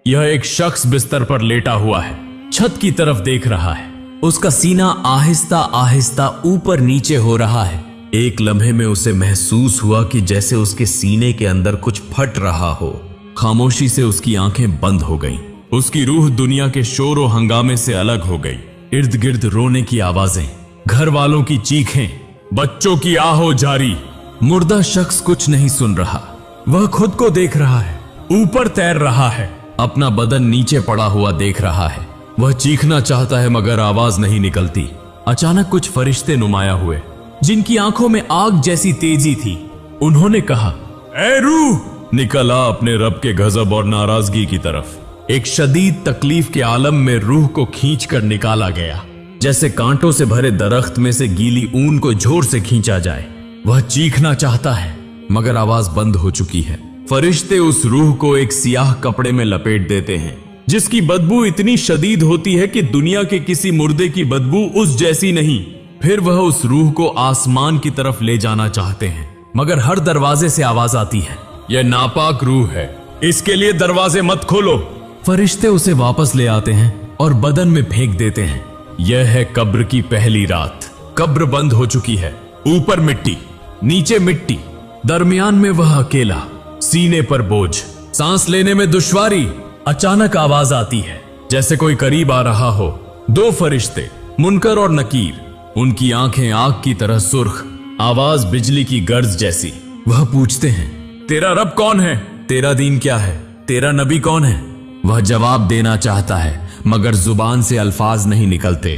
यह एक शख्स बिस्तर पर लेटा हुआ है, छत की तरफ देख रहा है। उसका सीना आहिस्ता आहिस्ता ऊपर नीचे हो रहा है। एक लम्हे में उसे महसूस हुआ कि जैसे उसके सीने के अंदर कुछ फट रहा हो। खामोशी से उसकी आंखें बंद हो गईं। उसकी रूह दुनिया के शोर और हंगामे से अलग हो गई। इर्द गिर्द रोने की आवाजें, घर वालों की चीखें, बच्चों की आहो जारी। मुर्दा शख्स कुछ नहीं सुन रहा। वह खुद को देख रहा है, ऊपर तैर रहा है, अपना बदन नीचे पड़ा हुआ देख रहा है। वह चीखना चाहता है मगर आवाज नहीं निकलती। अचानक कुछ फरिश्ते नुमाया हुए, जिनकी आंखों में आग जैसी तेजी थी। उन्होंने कहा, ए रूह, निकल आ अपने रब के गजब और नाराजगी की तरफ। एक शदीद तकलीफ के आलम में रूह को खींचकर निकाला गया, जैसे कांटों से भरे दरख्त में से गीली ऊन को जोर से खींचा जाए। वह चीखना चाहता है मगर आवाज बंद हो चुकी है। फरिश्ते उस रूह को एक सियाह कपड़े में लपेट देते हैं, जिसकी बदबू इतनी शदीद होती है कि दुनिया के किसी मुर्दे की बदबू उस जैसी नहीं। फिर वह उस रूह को आसमान की तरफ ले जाना चाहते हैं, मगर हर दरवाजे से आवाज आती है, यह नापाक रूह है, इसके लिए दरवाजे मत खोलो। फरिश्ते उसे वापस ले आते हैं और बदन में फेंक देते हैं। यह है कब्र की पहली रात। कब्र बंद हो चुकी है। ऊपर मिट्टी, नीचे मिट्टी, दरमियान में वह अकेला, सीने पर बोझ, सांस लेने में दुश्वारी। अचानक आवाज आती है, जैसे कोई करीब आ रहा हो। दो फरिश्ते, मुनकर और नकीर, उनकी आंखें आग की तरह सुर्ख, आवाज बिजली की गर्ज जैसी। वह पूछते हैं, तेरा रब कौन है? तेरा दीन क्या है? तेरा नबी कौन है? वह जवाब देना चाहता है मगर जुबान से अल्फाज नहीं निकलते।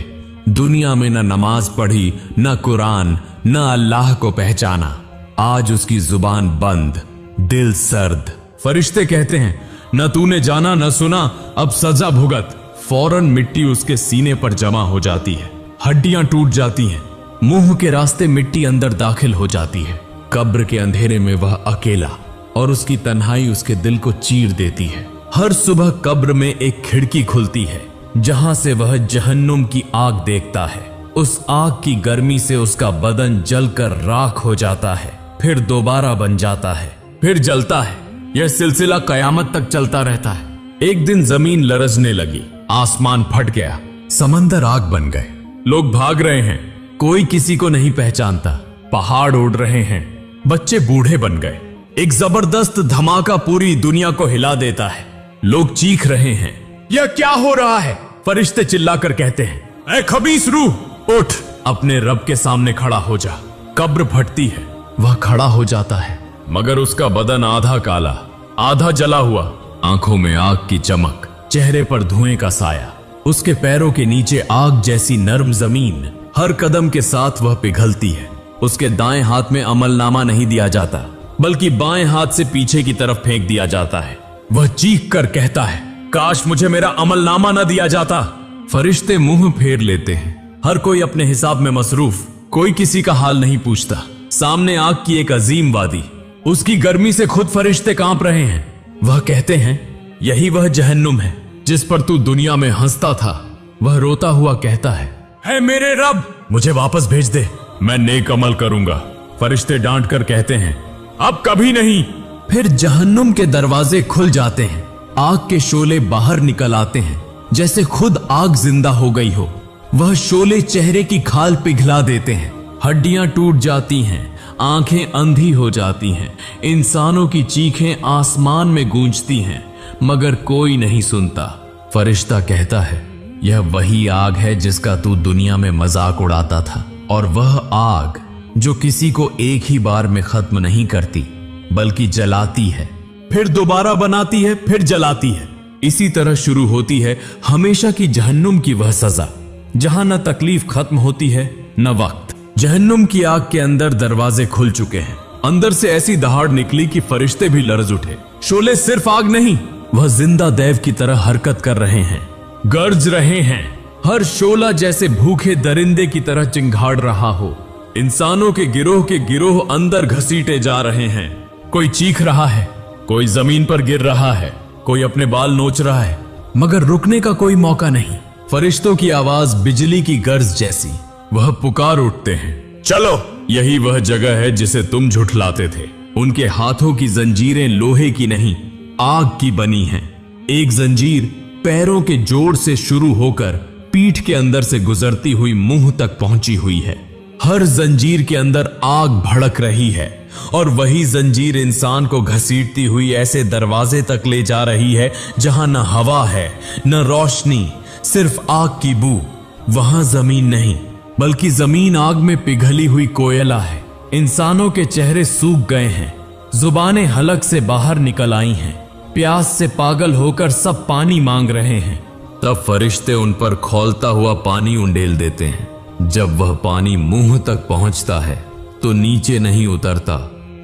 दुनिया में न नमाज पढ़ी, न कुरान, न अल्लाह को पहचाना। आज उसकी जुबान बंद, दिल सर्द। फरिश्ते कहते हैं, न तूने जाना न सुना, अब सजा भुगत। फौरन मिट्टी उसके सीने पर जमा हो जाती है, हड्डियां टूट जाती हैं, मुंह के रास्ते मिट्टी अंदर दाखिल हो जाती है। कब्र के अंधेरे में वह अकेला, और उसकी तन्हाई उसके दिल को चीर देती है। हर सुबह कब्र में एक खिड़की खुलती है, जहां से वह जहन्नुम की आग देखता है। उस आग की गर्मी से उसका बदन जलकर राख हो जाता है, फिर दोबारा बन जाता है, फिर जलता है। यह सिलसिला कयामत तक चलता रहता है। एक दिन जमीन लरजने लगी, आसमान फट गया, समंदर आग बन गए। लोग भाग रहे हैं, कोई किसी को नहीं पहचानता। पहाड़ उड़ रहे हैं, बच्चे बूढ़े बन गए। एक जबरदस्त धमाका पूरी दुनिया को हिला देता है। लोग चीख रहे हैं, यह क्या हो रहा है? फरिश्ते चिल्लाकर कहते हैं, ऐ खबीस रूह, उठ, अपने रब के सामने खड़ा हो जा। कब्र फटती है, वह खड़ा हो जाता है, मगर उसका बदन आधा काला, आधा जला हुआ, आंखों में आग की चमक, चेहरे पर धुएं का साया। उसके पैरों के नीचे आग जैसी नर्म जमीन, हर कदम के साथ वह पिघलती है। उसके दाएं हाथ में अमलनामा नहीं दिया जाता, बल्कि बाएं हाथ से पीछे की तरफ फेंक दिया जाता है। वह चीख कर कहता है, काश मुझे मेरा अमलनामा न दिया जाता। फरिश्ते मुंह फेर लेते हैं। हर कोई अपने हिसाब में मसरूफ, कोई किसी का हाल नहीं पूछता। सामने आग की एक अजीम वादी, उसकी गर्मी से खुद फरिश्ते कांप रहे हैं। वह कहते हैं, यही वह जहन्नुम है जिस पर तू दुनिया में हंसता था। वह रोता हुआ कहता है, हे मेरे रब, मुझे वापस भेज दे, मैं नेक अमल करूंगा। फरिश्ते डांट कर कहते हैं, अब कभी नहीं। फिर जहन्नुम के दरवाजे खुल जाते हैं, आग के शोले बाहर निकल आते हैं, जैसे खुद आग जिंदा हो गई हो। वह शोले चेहरे की खाल पिघला देते हैं, हड्डियां टूट जाती हैं, आंखें अंधी हो जाती हैं। इंसानों की चीखें आसमान में गूंजती हैं, मगर कोई नहीं सुनता। फरिश्ता कहता है, यह वही आग है जिसका तू दुनिया में मजाक उड़ाता था, और वह आग जो किसी को एक ही बार में खत्म नहीं करती, बल्कि जलाती है, फिर दोबारा बनाती है, फिर जलाती है। इसी तरह शुरू होती है हमेशा की जहन्नुम की वह सजा, जहां न तकलीफ खत्म होती है न वक्त। जहन्नुम की आग के अंदर दरवाजे खुल चुके हैं। अंदर से ऐसी दहाड़ निकली कि फरिश्ते भी लरज उठे। शोले सिर्फ आग नहीं, वह जिंदा दैव की तरह हरकत कर रहे हैं, गर्ज रहे हैं। हर शोला जैसे भूखे दरिंदे की तरह चिंघाड़ रहा हो। इंसानों के गिरोह अंदर घसीटे जा रहे हैं। कोई चीख रहा है, कोई जमीन पर गिर रहा है, कोई अपने बाल नोच रहा है, मगर रुकने का कोई मौका नहीं। फरिश्तों की आवाज बिजली की गर्ज जैसी। वह पुकार उठते हैं, चलो, यही वह जगह है जिसे तुम झुठलाते थे। उनके हाथों की जंजीरें लोहे की नहीं, आग की बनी हैं। एक जंजीर पैरों के जोड़ से शुरू होकर पीठ के अंदर से गुजरती हुई मुंह तक पहुंची हुई है। हर जंजीर के अंदर आग भड़क रही है और वही जंजीर इंसान को घसीटती हुई ऐसे दरवाजे तक ले जा रही है जहां न हवा है न रोशनी, सिर्फ आग की बू। वहां जमीन नहीं बल्कि जमीन आग में पिघली हुई कोयला है। इंसानों के चेहरे सूख गए हैं, जुबानें हलक से बाहर निकल आई हैं, प्यास से पागल होकर सब पानी मांग रहे हैं। तब फरिश्ते उन पर खौलता हुआ पानी उंडेल देते हैं। जब वह पानी मुंह तक पहुंचता है तो नीचे नहीं उतरता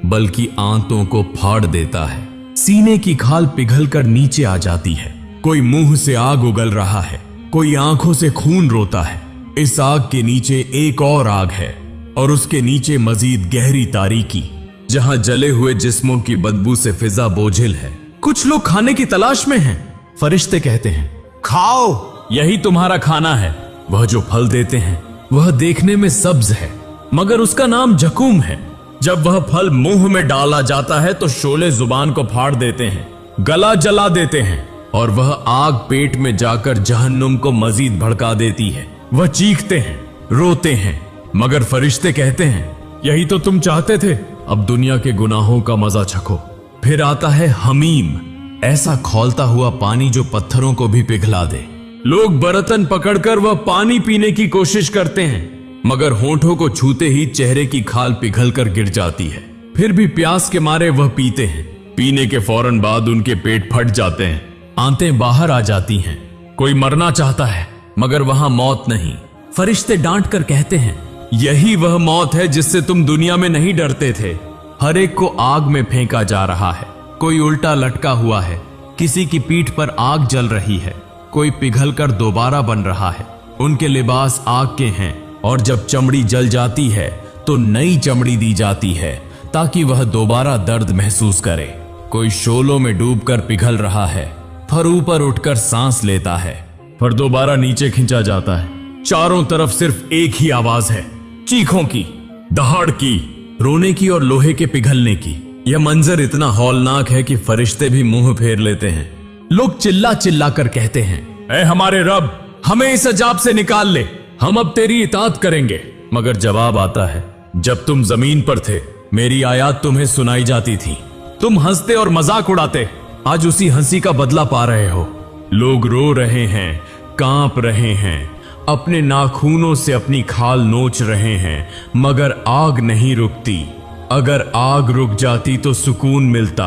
बल्कि आंतों को फाड़ देता है। सीने की खाल पिघलकर नीचे आ जाती है। कोई मुंह से आग उगल रहा है, कोई आंखों से खून रोता है। इस आग के नीचे एक और आग है और उसके नीचे मजीद गहरी तारीकी, जहां जले हुए जिस्मों की बदबू से फिजा बोझिल है। कुछ लोग खाने की तलाश में हैं। फरिश्ते कहते हैं, खाओ, यही तुम्हारा खाना है। वह जो फल देते हैं वह देखने में सब्ज है मगर उसका नाम जकूम है। जब वह फल मुंह में डाला जाता है तो शोले जुबान को फाड़ देते हैं, गला जला देते हैं और वह आग पेट में जाकर जहन्नुम को मजीद भड़का देती है। वह चीखते हैं, रोते हैं मगर फरिश्ते कहते हैं, यही तो तुम चाहते थे, अब दुनिया के गुनाहों का मजा चखो। फिर आता है हमीम, ऐसा खौलता हुआ पानी जो पत्थरों को भी पिघला दे। लोग बर्तन पकड़कर वह पानी पीने की कोशिश करते हैं मगर होंठों को छूते ही चेहरे की खाल पिघलकर गिर जाती है। फिर भी प्यास के मारे वह पीते हैं। पीने के फौरन बाद उनके पेट फट जाते हैं, आंतें बाहर आ जाती हैं। कोई मरना चाहता है मगर वहां मौत नहीं। फरिश्ते डांट कर कहते हैं, यही वह मौत है जिससे तुम दुनिया में नहीं डरते थे। हर एक को आग में फेंका जा रहा है। कोई उल्टा लटका हुआ है, किसी की पीठ पर आग जल रही है, कोई पिघलकर दोबारा बन रहा है। उनके लिबास आग के हैं और जब चमड़ी जल जाती है तो नई चमड़ी दी जाती है ताकि वह दोबारा दर्द महसूस करे। कोई शोलों में डूबकर पिघल रहा है, फिर ऊपर उठकर सांस लेता है, फिर दोबारा नीचे खींचा जाता है। चारों तरफ सिर्फ एक ही आवाज है, चीखों की, दहाड़ की, रोने की और लोहे के पिघलने की। यह मंजर इतना हौलनाक है कि फरिश्ते भी मुंह फेर लेते हैं। लोग चिल्ला चिल्ला कर कहते हैं, ऐ हमारे रब, हमें इस अजाब से निकाल ले, हम अब तेरी इताअत करेंगे। मगर जवाब आता है, जब तुम जमीन पर थे मेरी आयत तुम्हें सुनाई जाती थी, तुम हंसते और मजाक उड़ाते, आज उसी हंसी का बदला पा रहे हो। लोग रो रहे हैं, कांप रहे हैं, अपने नाखूनों से अपनी खाल नोच रहे हैं मगर आग नहीं रुकती। अगर आग रुक जाती तो सुकून मिलता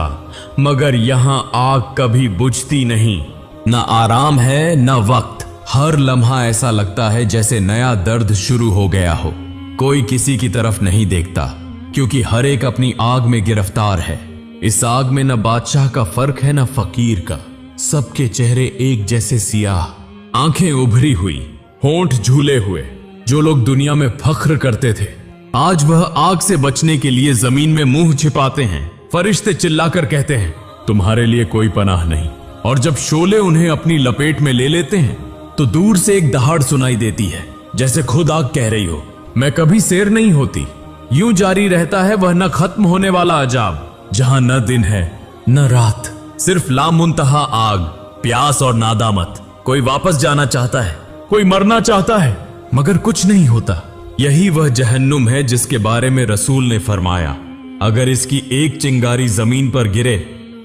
मगर यहां आग कभी बुझती नहीं। न आराम है न वक्त, हर लम्हा ऐसा लगता है जैसे नया दर्द शुरू हो गया हो। कोई किसी की तरफ नहीं देखता क्योंकि हर एक अपनी आग में गिरफ्तार है। इस आग में न बादशाह का फर्क है न फकीर का। सबके चेहरे एक जैसे सियाह, आंखें उभरी हुई, होंठ झूले हुए। जो लोग दुनिया में फख्र करते थे आज वह आग से बचने के लिए जमीन में मुंह छिपाते हैं। फरिश्ते चिल्लाकर कहते हैं, तुम्हारे लिए कोई पनाह नहीं। और जब शोले उन्हें अपनी लपेट में ले लेते हैं तो दूर से एक दहाड़ सुनाई देती है, जैसे खुद आग कह रही हो, मैं कभी शेर नहीं होती। यूं जारी रहता है वह न खत्म होने वाला अजाब, जहां न दिन है न रात, सिर्फ लामुंतहा आग, प्यास और नादामत। कोई वापस जाना चाहता है, कोई मरना चाहता है मगर कुछ नहीं होता। यही वह जहन्नुम है जिसके बारे में रसूल ने फरमाया, अगर इसकी एक चिंगारी जमीन पर गिरे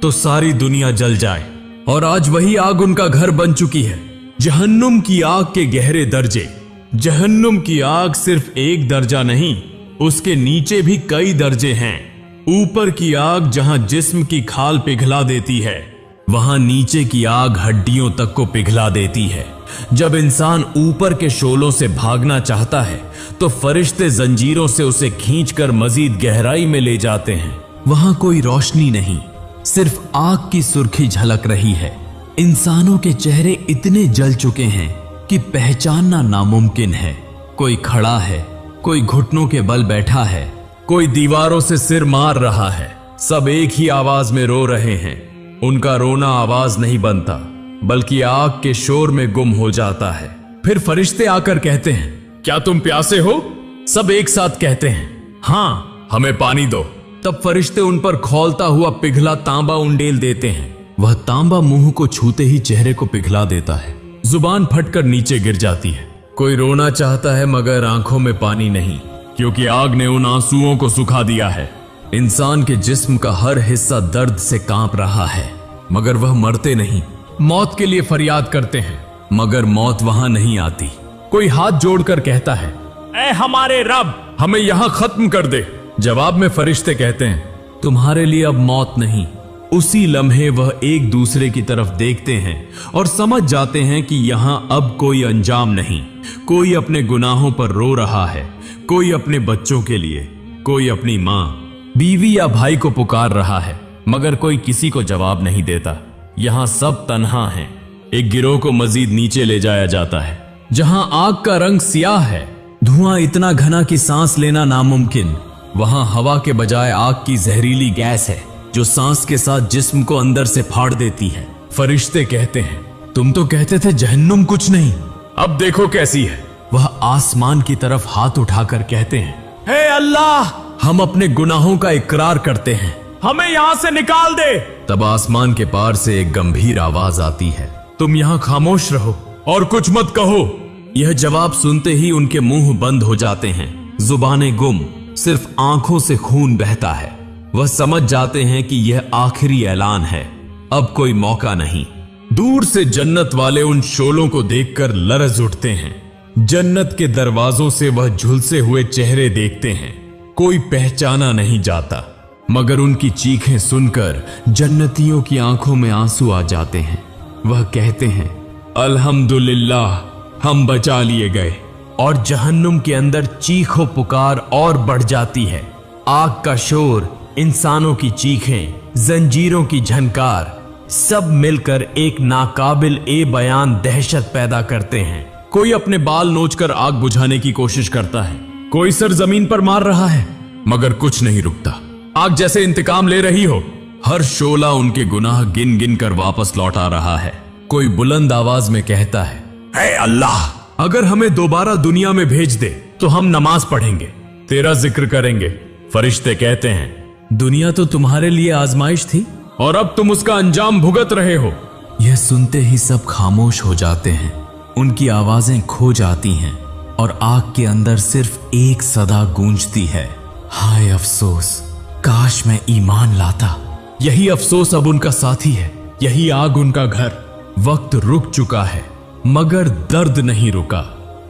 तो सारी दुनिया जल जाए। और आज वही आग उनका घर बन चुकी है। जहन्नुम की आग के गहरे दर्जे। जहन्नुम की आग सिर्फ एक दर्जा नहीं, उसके नीचे भी कई दर्जे हैं। ऊपर की आग जहां जिस्म की खाल पिघला देती है, वहां नीचे की आग हड्डियों तक को पिघला देती है। जब इंसान ऊपर के शोलों से भागना चाहता है तो फरिश्ते जंजीरों से उसे खींचकर मजीद गहराई में ले जाते हैं। वहां कोई रोशनी नहीं, सिर्फ आग की सुर्खी झलक रही है। इंसानों के चेहरे इतने जल चुके हैं कि पहचानना नामुमकिन है। कोई खड़ा है, कोई घुटनों के बल बैठा है, कोई दीवारों से सिर मार रहा है। सब एक ही आवाज में रो रहे हैं। उनका रोना आवाज नहीं बनता बल्कि आग के शोर में गुम हो जाता है। फिर फरिश्ते आकर कहते हैं, क्या तुम प्यासे हो? सब एक साथ कहते हैं, हाँ, हमें पानी दो। तब फरिश्ते उन पर खौलता हुआ पिघला तांबा उंडेल देते हैं। वह तांबा मुंह को छूते ही चेहरे को पिघला देता है। जुबान फटकर नीचे गिर जाती है। कोई रोना चाहता है मगर आंखों में पानी नहीं, क्योंकि आग ने उन आंसुओं को सुखा दिया है। इंसान के जिस्म का हर हिस्सा दर्द से कांप रहा है, मगर वह मरते नहीं। मौत के लिए फरियाद करते हैं, मगर मौत वहां नहीं आती। कोई हाथ जोड़कर कहता है, ऐ हमारे रब, हमें यहां खत्म कर दे। जवाब में फरिश्ते कहते हैं, तुम्हारे लिए अब मौत नहीं। उसी लम्हे वह एक दूसरे की तरफ देखते हैं और समझ जाते हैं कि यहां अब कोई अंजाम नहीं। कोई अपने गुनाहों पर रो रहा है, कोई अपने बच्चों के लिए, कोई अपनी माँ, बीवी या भाई को पुकार रहा है, मगर कोई किसी को जवाब नहीं देता। यहां सब तन्हा हैं। एक गिरोह को मजीद नीचे ले जाया जाता है, जहां आग का रंग सियाह है, धुआं इतना घना कि सांस लेना नामुमकिन। वहां हवा के बजाय आग की जहरीली गैस है, जो सांस के साथ जिस्म को अंदर से फाड़ देती है। फरिश्ते कहते हैं, तुम तो कहते थे जहन्नुम कुछ नहीं, अब देखो कैसी है। वह आसमान की तरफ हाथ उठाकर कहते हैं, हे अल्लाह, हम अपने गुनाहों का इकरार करते हैं, हमें यहां से निकाल दे। तब आसमान के पार से एक गंभीर आवाज आती है, तुम यहां खामोश रहो और कुछ मत कहो। यह जवाब सुनते ही उनके मुंह बंद हो जाते हैं, जुबानें गुम, सिर्फ आंखों से खून बहता है। वह समझ जाते हैं कि यह आखिरी ऐलान है, अब कोई मौका नहीं। दूर से जन्नत वाले उन शोलों को देखकर लरज उठते हैं। जन्नत के दरवाजों से वह झुलसे हुए चेहरे देखते हैं। कोई पहचाना नहीं जाता, मगर उनकी चीखें सुनकर जन्नतियों की आंखों में आंसू आ जाते हैं। वह कहते हैं, अल्हम्दुलिल्लाह, हम बचा लिए गए। और जहन्नुम के अंदर चीखो पुकार और बढ़ जाती है। आग का शोर, इंसानों की चीखें, जंजीरों की झनकार, सब मिलकर एक नाकाबिल ए बयान दहशत पैदा करते हैं। कोई अपने बाल नोचकर आग बुझाने की कोशिश करता है, कोई सर जमीन पर मार रहा है, मगर कुछ नहीं रुकता। आग जैसे इंतकाम ले रही हो। हर शोला उनके गुनाह गिन गिन कर वापस लौट आ रहा है। कोई बुलंद आवाज में कहता है, हे अल्लाह, अगर हमें दोबारा दुनिया में भेज दे तो हम नमाज पढ़ेंगे, तेरा जिक्र करेंगे। फरिश्ते कहते हैं, दुनिया तो तुम्हारे लिए आजमाइश थी और अब तुम उसका अंजाम भुगत रहे हो। यह सुनते ही सब खामोश हो जाते हैं, उनकी आवाजें खो जाती हैं और आग के अंदर सिर्फ एक सदा गूंजती है, हाय अफसोस, काश मैं ईमान लाता। यही अफसोस अब उनका साथी है, यही आग उनका घर। वक्त रुक चुका है, मगर दर्द नहीं रुका।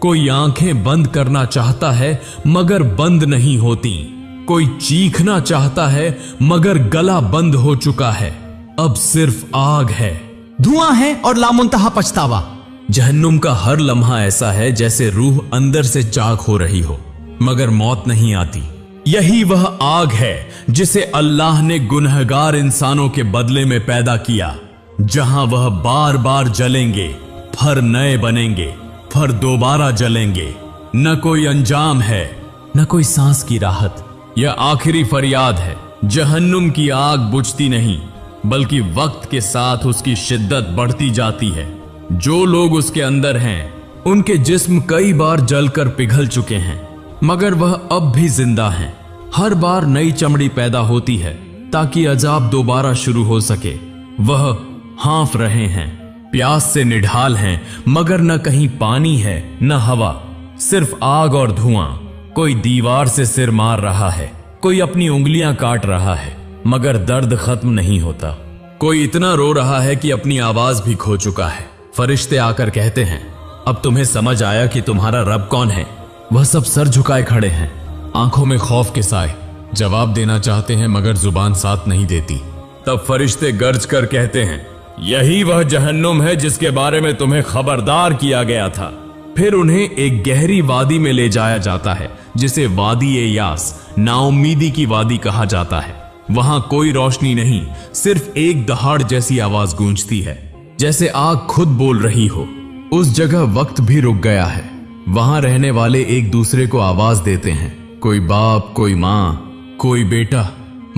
कोई आंखें बंद करना चाहता है, मगर बंद नहीं होती। कोई चीखना चाहता है, मगर गला बंद हो चुका है। अब सिर्फ आग है, धुआं है और लामुंतहा पछतावा। जहन्नुम का हर लम्हा ऐसा है जैसे रूह अंदर से चाक हो रही हो, मगर मौत नहीं आती। यही वह आग है जिसे अल्लाह ने गुनहगार इंसानों के बदले में पैदा किया, जहां वह बार बार जलेंगे, फर नए बनेंगे, फर दोबारा जलेंगे। न कोई अंजाम है, न कोई सांस की राहत। यह आखिरी फरियाद है। जहन्नुम की आग बुझती नहीं, बल्कि वक्त के साथ उसकी शिद्दत बढ़ती जाती है। जो लोग उसके अंदर हैं, उनके जिस्म कई बार जलकर पिघल चुके हैं, मगर वह अब भी जिंदा हैं। हर बार नई चमड़ी पैदा होती है ताकि अजाब दोबारा शुरू हो सके। वह हाँफ रहे हैं, प्यास से निढाल हैं, मगर न कहीं पानी है न हवा, सिर्फ आग और धुआं। कोई दीवार से सिर मार रहा है, कोई अपनी उंगलियां काट रहा है, मगर दर्द खत्म नहीं होता। कोई इतना रो रहा है कि अपनी आवाज भी खो चुका है। फरिश्ते आकर कहते हैं, अब तुम्हें समझ आया कि तुम्हारा रब कौन है। वह सब सर झुकाए खड़े हैं, आंखों में खौफ के साए। जवाब देना चाहते हैं, मगर जुबान साथ नहीं देती। तब फरिश्ते गर्ज कर कहते हैं, यही वह जहन्नुम है जिसके बारे में तुम्हें खबरदार किया गया था। फिर उन्हें एक गहरी वादी में ले जाया जाता है, जिसे वादी-ए-यास, नाउम्मीदी की वादी कहा जाता है। वहां कोई रोशनी नहीं, सिर्फ एक दहाड़ जैसी आवाज गूंजती है, जैसे आग खुद बोल रही हो। उस जगह वक्त भी रुक गया है। वहां रहने वाले एक दूसरे को आवाज देते हैं, कोई बाप, कोई माँ, कोई बेटा,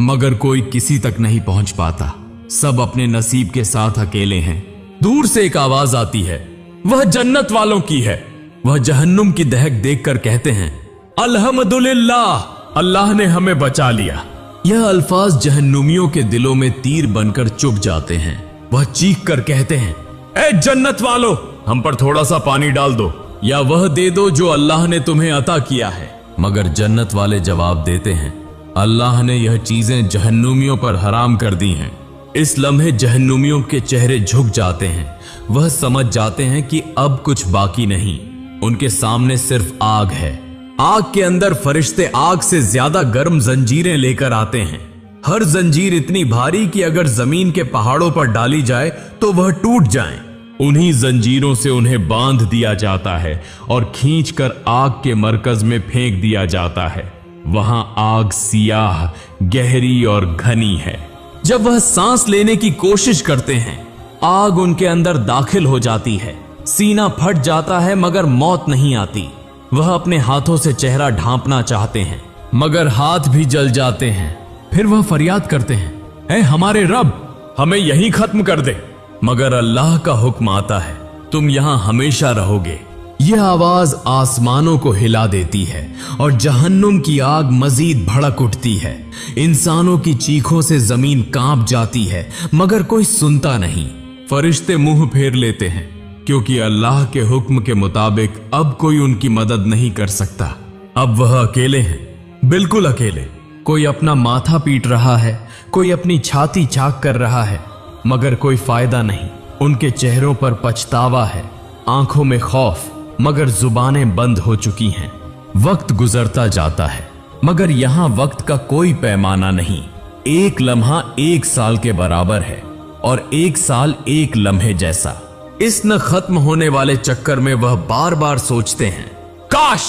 मगर कोई किसी तक नहीं पहुंच पाता। सब अपने नसीब के साथ अकेले हैं। दूर से एक आवाज आती है, वह जन्नत वालों की है। वह जहन्नुम की दहक देखकर कहते हैं, अल्हम्दुलिल्लाह, अल्लाह ने हमें बचा लिया। यह अल्फाज जहन्नुमियों के दिलों में तीर बनकर चुभ जाते हैं। वह चीख कर कहते हैं, ए जन्नत वालों, हम पर थोड़ा सा पानी डाल दो या वह दे दो जो अल्लाह ने तुम्हें अता किया है। मगर जन्नत वाले जवाब देते हैं, अल्लाह ने यह चीजें जहन्नुमियों पर हराम कर दी हैं। इस लम्हे जहन्नुमियों के चेहरे झुक जाते हैं। वह समझ जाते हैं कि अब कुछ बाकी नहीं, उनके सामने सिर्फ आग है। आग के अंदर फरिश्ते आग से ज्यादा गर्म जंजीरें लेकर आते हैं। हर जंजीर इतनी भारी कि अगर जमीन के पहाड़ों पर डाली जाए तो वह टूट जाएं। उन्हीं जंजीरों से उन्हें बांध दिया जाता है और खींचकर आग के मरकज में फेंक दिया जाता है। वहां आग सियाह, गहरी और घनी है। जब वह सांस लेने की कोशिश करते हैं, आग उनके अंदर दाखिल हो जाती है। सीना फट जाता है मगर मौत नहीं आती। वह अपने हाथों से चेहरा ढांपना चाहते हैं मगर हाथ भी जल जाते हैं। फिर वह फरियाद करते हैं, ऐ हमारे रब, हमें यहीं खत्म कर दे। मगर अल्लाह का हुक्म आता है, तुम यहां हमेशा रहोगे। यह आवाज आसमानों को हिला देती है और जहन्नुम की आग मजीद भड़क उठती है। इंसानों की चीखों से जमीन कांप जाती है मगर कोई सुनता नहीं। फरिश्ते मुंह फेर लेते हैं क्योंकि अल्लाह के हुक्म के मुताबिक अब कोई उनकी मदद नहीं कर सकता। अब वह अकेले हैं, बिल्कुल अकेले। कोई अपना माथा पीट रहा है, कोई अपनी छाती चाक कर रहा है, मगर कोई फायदा नहीं। उनके चेहरों पर पछतावा है, आंखों में खौफ, मगर जुबानें बंद हो चुकी हैं। वक्त गुजरता जाता है मगर यहां वक्त का कोई पैमाना नहीं। एक लम्हा 1 साल के बराबर है और 1 साल 1 लम्हे जैसा। इस न खत्म होने वाले चक्कर में वह बार बार सोचते हैं, काश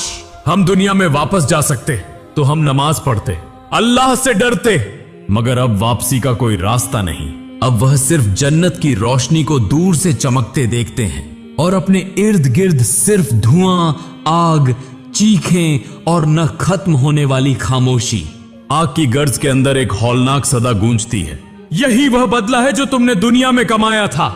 हम दुनिया में वापस जा सकते तो हम नमाज पढ़ते, अल्लाह से डरते। मगर अब वापसी का कोई रास्ता नहीं। अब वह सिर्फ जन्नत की रोशनी को दूर से चमकते देखते हैं और अपने इर्द गिर्द सिर्फ धुआं, आग, चीखें और न खत्म होने वाली खामोशी। आग की गर्ज के अंदर एक हौलनाक सदा गूंजती है, यही वह बदला है जो तुमने दुनिया में कमाया था।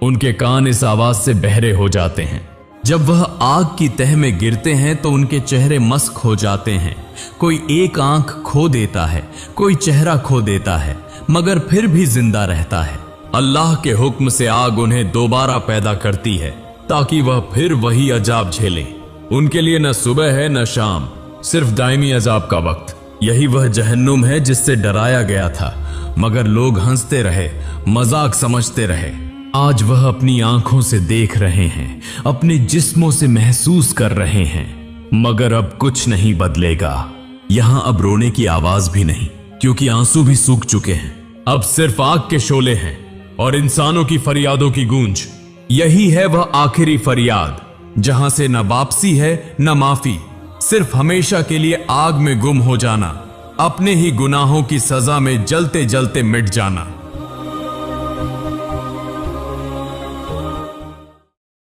उनके कान इस आवाज से बहरे हो जाते हैं। जब वह आग की तह में गिरते हैं तो उनके चेहरे मस्क हो जाते हैं। कोई एक आंख खो देता है, कोई चेहरा खो देता है, मगर फिर भी जिंदा रहता है। अल्लाह के हुक्म से आग उन्हें दोबारा पैदा करती है ताकि वह फिर वही अजाब झेले। उनके लिए न सुबह है न शाम, सिर्फ दायमी अजाब का वक्त। यही वह जहन्नुम है जिससे डराया गया था, मगर लोग हंसते रहे, मजाक समझते रहे। आज वह अपनी आंखों से देख रहे हैं, अपने जिस्मों से महसूस कर रहे हैं, मगर अब कुछ नहीं बदलेगा। यहां अब रोने की आवाज भी नहीं, क्योंकि आंसू भी सूख चुके हैं। अब सिर्फ आग के शोले हैं और इंसानों की फरियादों की गूंज। यही है वह आखिरी फरियाद, जहां से न वापसी है न माफी, सिर्फ हमेशा के लिए आग में गुम हो जाना, अपने ही गुनाहों की सजा में जलते जलते मिट जाना।